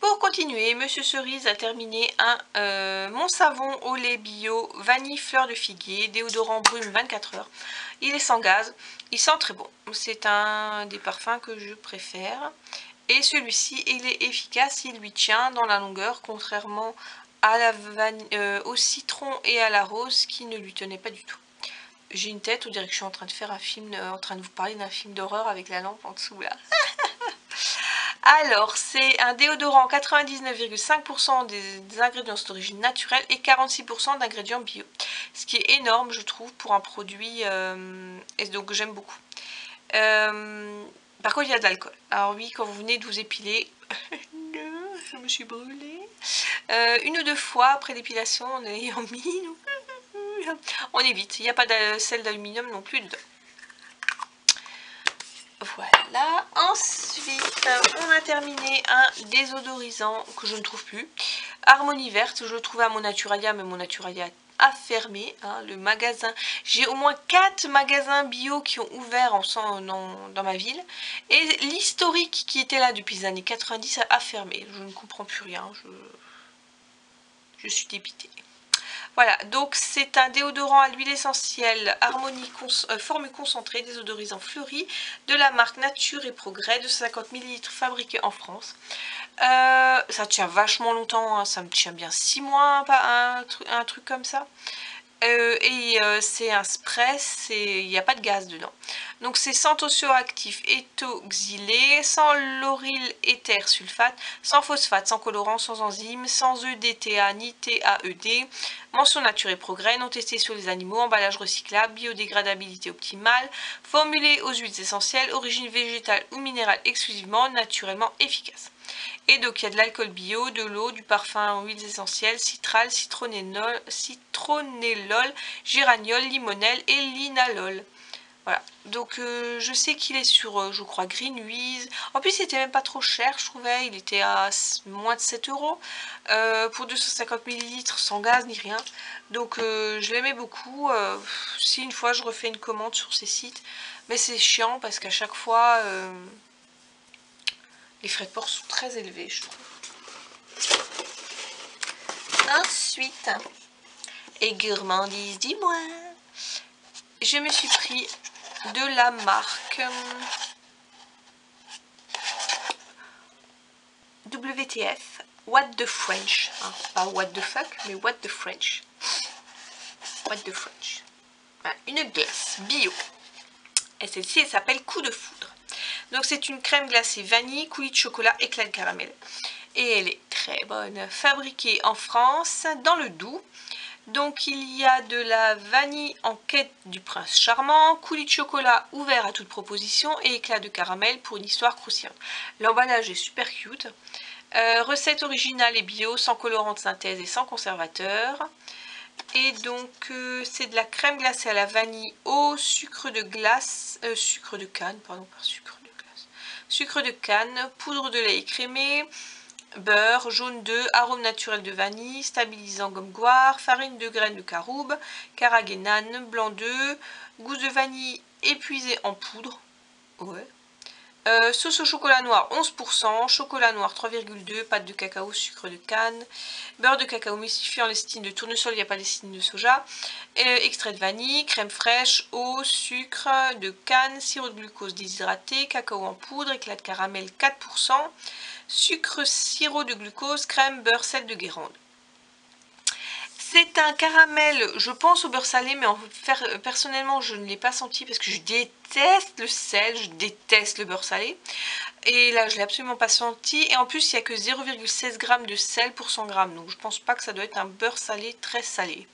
Pour continuer, Monsieur Cerise a terminé mon savon au lait bio vanille fleur de figuier, déodorant brume 24 heures. Il est sans gaz, il sent très bon. C'est un des parfums que je préfère. Et celui-ci, il est efficace, il lui tient dans la longueur, contrairement à au citron et à la rose qui ne lui tenaient pas du tout. J'ai une tête, on dirait que je suis en train de faire un film, en train de vous parler d'un film d'horreur avec la lampe en dessous là. Alors, c'est un déodorant 99,5% des ingrédients d'origine naturelle et 46% d'ingrédients bio. Ce qui est énorme, je trouve, pour un produit, et donc j'aime beaucoup. Par contre, il y a de l'alcool. Alors oui, quand vous venez de vous épiler, je me suis brûlée. Une ou deux fois après l'épilation, en ayant mis, on évite. Il n'y a pas de sel d'aluminium non plus dedans. Voilà, ensuite on a terminé un désodorisant que je ne trouve plus. Harmonie verte, je le trouvais à mon Naturalia, mais mon Naturalia a fermé, hein, le magasin. J'ai au moins 4 magasins bio qui ont ouvert dans ma ville. Et l'historique qui était là depuis les années 90 a fermé. Je ne comprends plus rien, je suis dépitée. Voilà, donc c'est un déodorant à l'huile essentielle Harmonie forme concentrée, désodorisant fleuri de la marque Nature et Progrès, de 50 ml fabriqué en France. Ça tient vachement longtemps, hein, ça me tient bien 6 mois, un truc comme ça. C'est un spray, il n'y a pas de gaz dedans. Donc c'est sans tensioactif éthoxylé, sans lauryl éther sulfate, sans phosphate, sans colorant, sans enzyme, sans EDTA ni TAED. Mention nature et progrès, non testé sur les animaux, emballage recyclable, biodégradabilité optimale, formulé aux huiles essentielles, origine végétale ou minérale exclusivement, naturellement efficace. Et donc il y a de l'alcool bio, de l'eau, du parfum aux huiles essentielles, citral, citronellol, géraniol, limonelle et linalol. Voilà, donc je sais qu'il est sur, je crois, Greenwiz. En plus, il était même pas trop cher, je trouvais. Il était à moins de 7 € pour 250 ml sans gaz ni rien. Donc je l'aimais beaucoup. Si une fois je refais une commande sur ces sites, mais c'est chiant parce qu'à chaque fois, les frais de port sont très élevés, je trouve. Ensuite, et gourmandise, dis-moi, je me suis pris de la marque WTF, What the French, hein, pas What the fuck, mais What the French. What the French. Voilà, une glace bio. Et celle-ci, elle s'appelle Coup de foudre. Donc c'est une crème glacée vanille, coulis de chocolat, éclat de caramel. Et elle est très bonne. Fabriquée en France, dans le Doubs. Donc il y a de la vanille en quête du prince charmant, coulis de chocolat ouvert à toute proposition et éclat de caramel pour une histoire croustillante. L'emballage est super cute. Recette originale et bio, sans colorant de synthèse et sans conservateur. Et donc c'est de la crème glacée à la vanille au sucre de glace, sucre de canne, pardon, pas sucre de glace, sucre de canne, poudre de lait écrémé, beurre, jaune d'œuf, arôme naturel de vanille, stabilisant gomme goire, farine de graines de caroube, carragénane, blanc d'œuf, gousse de vanille épuisée en poudre, ouais. Sauce au chocolat noir 11%, chocolat noir 3,2, pâte de cacao, sucre de canne, beurre de cacao mystifiant, lestine de tournesol, il n'y a pas lestine de soja, extrait de vanille, crème fraîche, eau, sucre de canne, sirop de glucose déshydraté, cacao en poudre, éclat de caramel 4%, sucre, sirop de glucose, crème, beurre, sel de Guérande. C'est un caramel, je pense au beurre salé, mais personnellement je ne l'ai pas senti parce que je déteste le sel, je déteste le beurre salé. Et là je ne l'ai absolument pas senti. Et en plus il n'y a que 0,16 g de sel pour 100 g. Donc je pense pas que ça doit être un beurre salé très salé.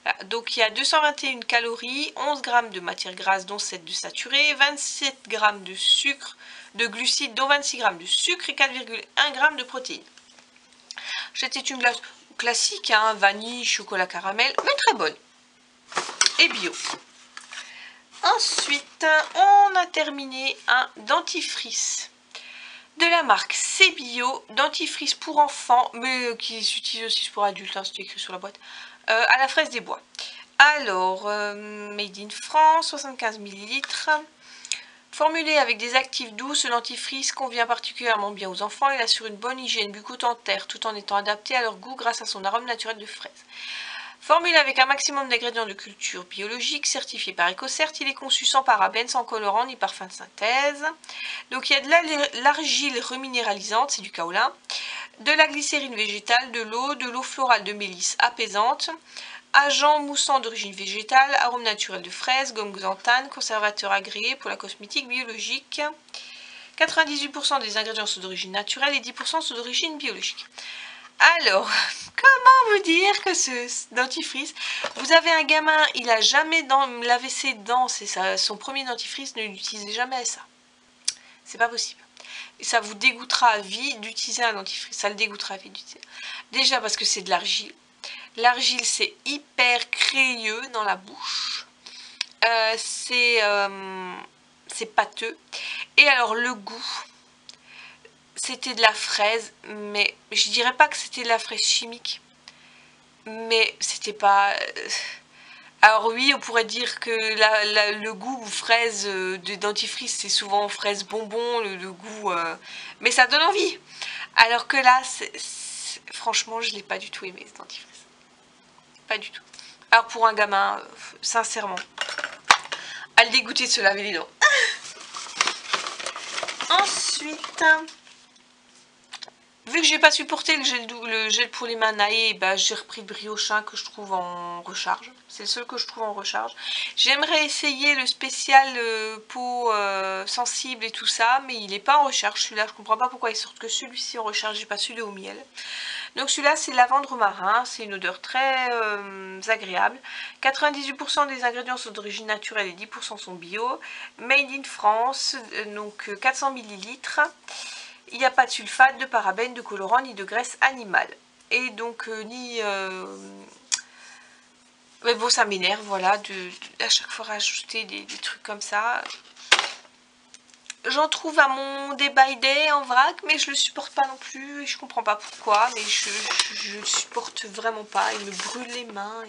Voilà, donc il y a 221 calories, 11 g de matière grasse dont 7 de saturé, 27 g de sucre, de glucides dont 26 g de sucre et 4,1 g de protéines. C'était une glace classique, hein, vanille, chocolat caramel, mais très bonne. Et bio. Ensuite, on a terminé un dentifrice de la marque C'est Bio, dentifrice pour enfants, mais qui s'utilise aussi pour adultes, hein, c'est écrit sur la boîte, à la fraise des bois. Alors, made in France, 75 ml. Formulé avec des actifs doux, ce dentifrice convient particulièrement bien aux enfants. Il assure une bonne hygiène bucco-dentaire tout en étant adapté à leur goût grâce à son arôme naturel de fraise. Formulé avec un maximum d'ingrédients de culture biologique, certifié par EcoCert, il est conçu sans parabènes, sans colorant ni parfum de synthèse. Donc il y a de l'argile reminéralisante, c'est du kaolin, de la glycérine végétale, de l'eau florale de mélisse apaisante, agent moussant d'origine végétale, arôme naturel de fraise, gomme xanthane, conservateur agréé pour la cosmétique biologique. 98% des ingrédients sont d'origine naturelle et 10% sont d'origine biologique. Alors, comment vous dire que ce dentifrice, vous avez un gamin, il n'a jamais lavé ses dents, c'est son premier dentifrice, ne l'utilisez jamais ça. C'est pas possible. Et ça vous dégoûtera à vie d'utiliser un dentifrice, ça le dégoûtera à vie d'utiliser. Déjà parce que c'est de l'argile. L'argile, c'est hyper crayeux dans la bouche. C'est pâteux. Et alors, le goût... C'était de la fraise, mais je dirais pas que c'était de la fraise chimique. Mais c'était pas... Alors oui, on pourrait dire que le goût fraise de dentifrice, c'est souvent fraise bonbon, le goût... Mais ça donne envie. Alors que là, franchement, je l'ai pas du tout aimé, ce dentifrice. Pas du tout. Alors pour un gamin, sincèrement, à le dégoûter de se laver les dents. Ensuite... Vu que j'ai pas supporté le gel pour les mains Naé, bah, j'ai repris le Briochin que je trouve en recharge. C'est le seul que je trouve en recharge. J'aimerais essayer le spécial peau sensible et tout ça, mais il n'est pas en recharge. Celui-là, je comprends pas pourquoi ils sortent que celui-ci en recharge, j'ai pas celui au miel. Donc celui-là, c'est lavande romarin. C'est une odeur très agréable. 98% des ingrédients sont d'origine naturelle et 10% sont bio. Made in France, donc 400 ml. Il n'y a pas de sulfate, de parabènes, de colorants, ni de graisse animale. Et donc, mais bon, ça m'énerve, voilà, à chaque fois rajouter des trucs comme ça. J'en trouve à mon Day by Day en vrac, mais je le supporte pas non plus. Et je comprends pas pourquoi, mais je le supporte vraiment pas. Il me brûle les mains.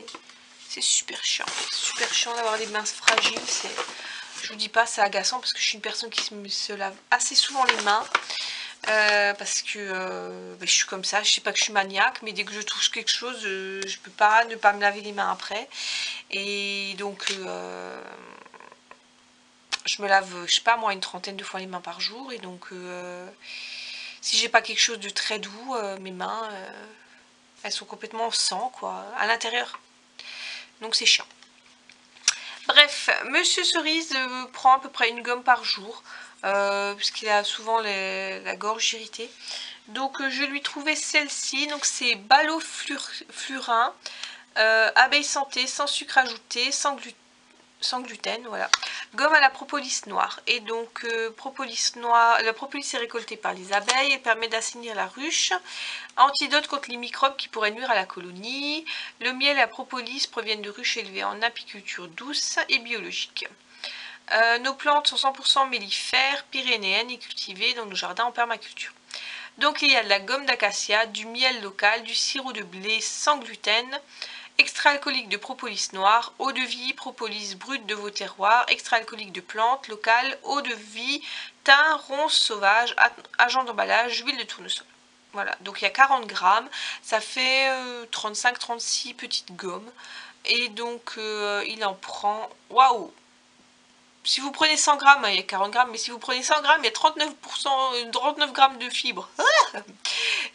C'est super chiant. Super chiant d'avoir les mains fragiles. Je vous dis pas, c'est agaçant parce que je suis une personne qui se lave assez souvent les mains. Parce que je suis comme ça, je sais pas que je suis maniaque, mais dès que je touche quelque chose, je peux pas ne pas me laver les mains après. Et donc je me lave, je sais pas moi, une trentaine de fois les mains par jour. Et donc si j'ai pas quelque chose de très doux, mes mains elles sont complètement en sang quoi, à l'intérieur. Donc c'est chiant. Bref, Monsieur Cerise prend à peu près une gomme par jour. Puisqu'il a souvent la gorge irritée. Donc je lui trouvais celle-ci. Donc c'est Ballot Flurin, abeille santé, sans sucre ajouté, sans gluten, voilà. Gomme à la propolis noire. Et donc propolis noire, la propolis est récoltée par les abeilles et permet d'assainir la ruche. Antidote contre les microbes qui pourraient nuire à la colonie. Le miel et la propolis proviennent de ruches élevées en apiculture douce et biologique. Nos plantes sont 100% mellifères, pyrénéennes et cultivées dans nos jardins en permaculture. Donc il y a de la gomme d'acacia, du miel local, du sirop de blé sans gluten, extrait alcoolique de propolis noire, eau de vie, propolis brute de vos terroirs, extrait alcoolique de plantes locales, eau de vie, thym, ronces sauvages, agent d'emballage, huile de tournesol. Voilà, donc il y a 40 grammes, ça fait 35-36 petites gommes. Et donc il en prend, waouh! Si vous prenez 100 grammes, il y a 40 grammes, mais si vous prenez 100 grammes, il y a 39 grammes de fibres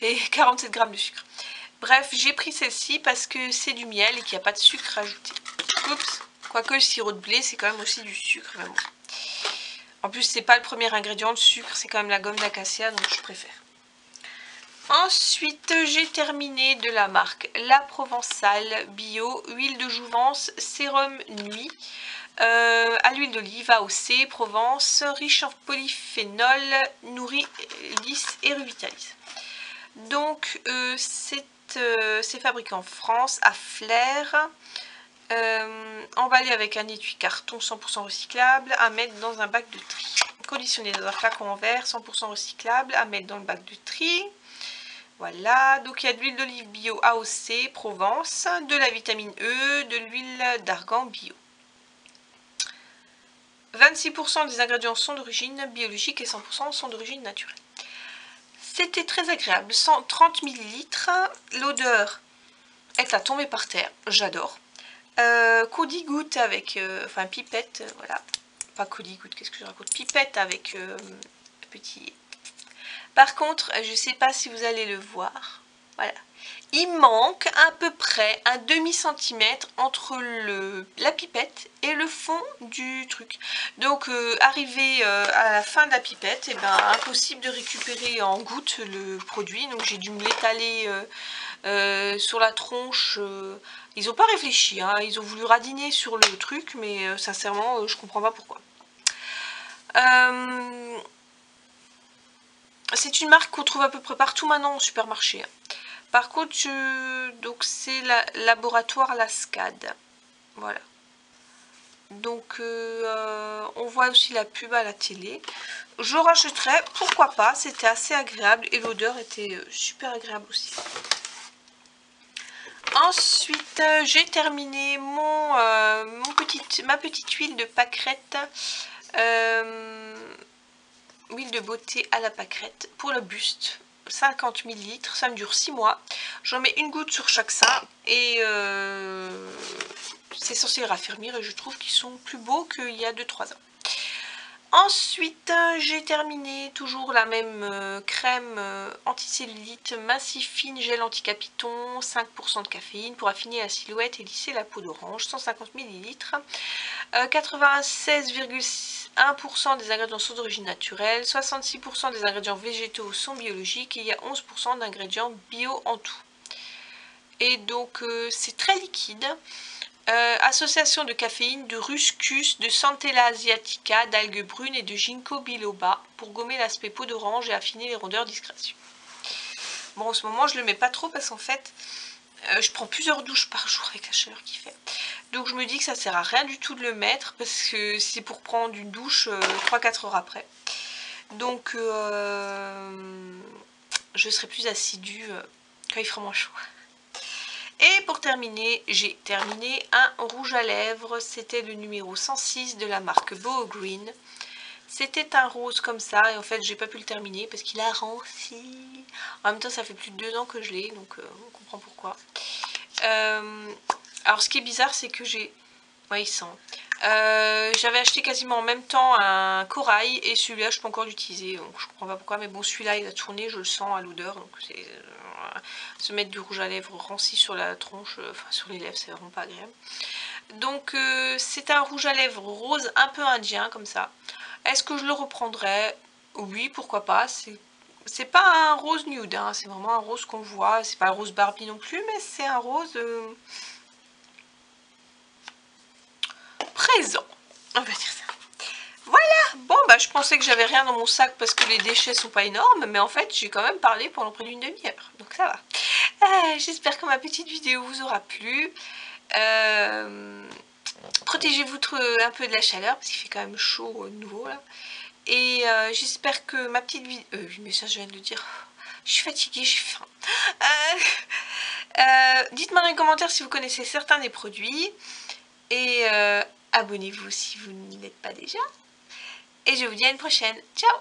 et 47 grammes de sucre. Bref, j'ai pris celle-ci parce que c'est du miel et qu'il n'y a pas de sucre ajouté. Oups, quoique le sirop de blé, c'est quand même aussi du sucre. Mais bon. En plus, c'est pas le premier ingrédient, le sucre, c'est quand même la gomme d'acacia, donc je préfère. Ensuite, j'ai terminé de la marque La Provençale Bio, huile de jouvence, sérum nuit. À l'huile d'olive, AOC, Provence, riche en polyphénol, nourrit, lisse et revitalise. Donc c'est fabriqué en France, à Flers, emballé avec un étui carton 100% recyclable, à mettre dans un bac de tri. Conditionné dans un flacon en verre 100% recyclable, à mettre dans le bac de tri. Voilà, donc il y a de l'huile d'olive bio AOC, Provence, de la vitamine E, de l'huile d'argan bio. 26% des ingrédients sont d'origine biologique et 100% sont d'origine naturelle. C'était très agréable, 130 ml, l'odeur est à tomber par terre, j'adore. Coulis-goutte avec, enfin pipette, voilà, pas coulis-goutte, qu'est-ce que je raconte, pipette avec petit. Par contre, je ne sais pas si vous allez le voir, voilà, il manque à peu près un demi-centimètre entre la pipette et le fond du truc. Donc arrivé à la fin de la pipette, et ben, impossible de récupérer en gouttes le produit. Donc j'ai dû me l'étaler sur la tronche. Ils n'ont pas réfléchi, hein. Ils ont voulu radiner sur le truc, mais sincèrement je comprends pas pourquoi. C'est une marque qu'on trouve à peu près partout maintenant au supermarché. Par contre, donc c'est laboratoire Lascade. Voilà. Donc on voit aussi la pub à la télé. Je rachèterai, pourquoi pas, c'était assez agréable et l'odeur était super agréable aussi. Ensuite, j'ai terminé ma petite huile de pâquerette. Huile de beauté à la pâquerette pour le buste. 50 ml, ça me dure 6 mois. J'en mets une goutte sur chaque sein et c'est censé les raffermir et je trouve qu'ils sont plus beaux qu'il y a 2-3 ans. Ensuite, j'ai terminé toujours la même crème anticellulite massif fine gel anti-capiton, 5% de caféine pour affiner la silhouette et lisser la peau d'orange, 150 ml. 96,1% des ingrédients sont d'origine naturelle, 66% des ingrédients végétaux sont biologiques et il y a 11% d'ingrédients bio en tout. Et donc c'est très liquide. Association de caféine, de ruscus, de Centella asiatica, d'algues brunes et de ginkgo biloba pour gommer l'aspect peau d'orange et affiner les rondeurs discrétion. Bon, en ce moment je le mets pas trop parce qu'en fait je prends plusieurs douches par jour avec la chaleur qu'il fait. Donc je me dis que ça sert à rien du tout de le mettre parce que c'est pour prendre une douche 3-4 heures après. Donc je serai plus assidue quand il fera moins chaud. Et pour terminer, j'ai terminé un rouge à lèvres. C'était le numéro 106 de la marque Boho Green. C'était un rose comme ça et en fait j'ai pas pu le terminer parce qu'il a ranci. En même temps ça fait plus de 2 ans que je l'ai, donc on comprend pourquoi. Alors ce qui est bizarre c'est que j'ai... Ouais, il sent. J'avais acheté quasiment en même temps un corail et celui-là je peux encore l'utiliser, donc je comprends pas pourquoi, mais bon celui-là il a tourné, je le sens à l'odeur, donc c'est se mettre du rouge à lèvres ranci sur la tronche, enfin sur les lèvres, c'est vraiment pas agréable. Donc c'est un rouge à lèvres rose un peu indien comme ça. Est-ce que je le reprendrai? Oui, pourquoi pas. C'est pas un rose nude, hein, c'est vraiment un rose qu'on voit. C'est pas un rose Barbie non plus, mais c'est un rose présent. On va dire ça. Voilà, bon bah je pensais que j'avais rien dans mon sac parce que les déchets sont pas énormes, mais en fait j'ai quand même parlé pendant près d'une demi-heure, donc ça va. J'espère que ma petite vidéo vous aura plu. Protégez-vous un peu de la chaleur parce qu'il fait quand même chaud nouveau là. Et j'espère que ma petite vidéo... oui mais ça je viens de le dire. Je suis fatiguée, j'ai faim. Dites-moi dans les commentaires si vous connaissez certains des produits. Et abonnez-vous si vous n'y l'êtes pas déjà. Et je vous dis à une prochaine. Ciao!